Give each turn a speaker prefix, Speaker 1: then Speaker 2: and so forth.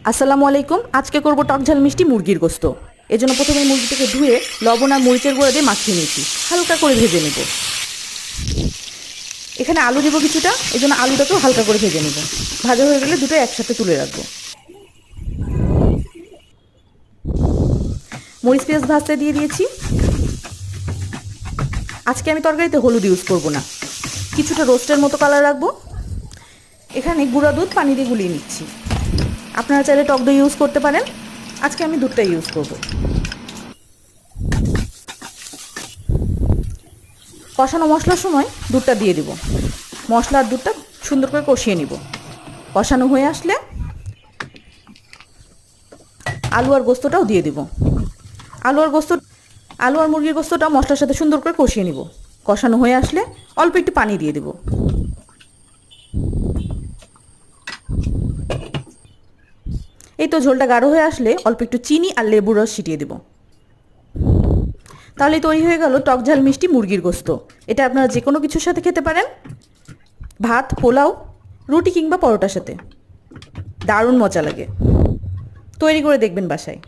Speaker 1: আসসালামু আলাইকুম। আজকে করব টক ঝাল মিষ্টি মুরগির গোস্ত। এজন্য প্রথমে মুরগিটাকে ধুয়ে লবণ আর মরিচের গুঁড়া দিয়ে মাখিয়ে নিয়েছি, হালকা করে ভেজে নেব। এখানে আলু দেবো কিছুটা, এজন্য আলুটাকেও হালকা করে ভেজে নেব। ভাজা হয়ে গেলে দুটো একসাথে তুলে রাখবো। মরিচ পেঁয়াজ ভাজতে দিয়ে দিয়েছি। আজকে আমি তরকারিতে হলুদ ইউজ করব না, কিছুটা রোস্টের মতো কালার রাখবো। এখানে গুঁড়া দুধ পানি দিয়ে গুলিয়ে নিচ্ছি। আপনারা চাইলে টক দই ইউজ করতে পারেন, আজকে আমি দুধটা ইউজ করব। কষানো মশলার সময় দুধটা দিয়ে দিব। মশলা আর দুধটা সুন্দর করে কষিয়ে নিব। কষানো হয়ে আসলে আলু আর গোস্তটাও দিয়ে দিব। আলু আর মুরগির গোস্তটা মশলার সাথে সুন্দর করে কষিয়ে নিব। কষানো হয়ে আসলে অল্প একটু পানি দিয়ে দেব। এই তো ঝোলটা গাঢ় হয়ে আসলে অল্প একটু চিনি আর লেবুর রস ছিটিয়ে দেব। তাহলে তৈরি হয়ে গেল টক ঝাল মিষ্টি মুরগির গোস্ত। এটা আপনারা যে কোনো কিছুর সাথে খেতে পারেন, ভাত, পোলাও, রুটি কিংবা পরোটার সাথে। দারুণ মজা লাগে, তৈরি করে দেখবেন বাসায়।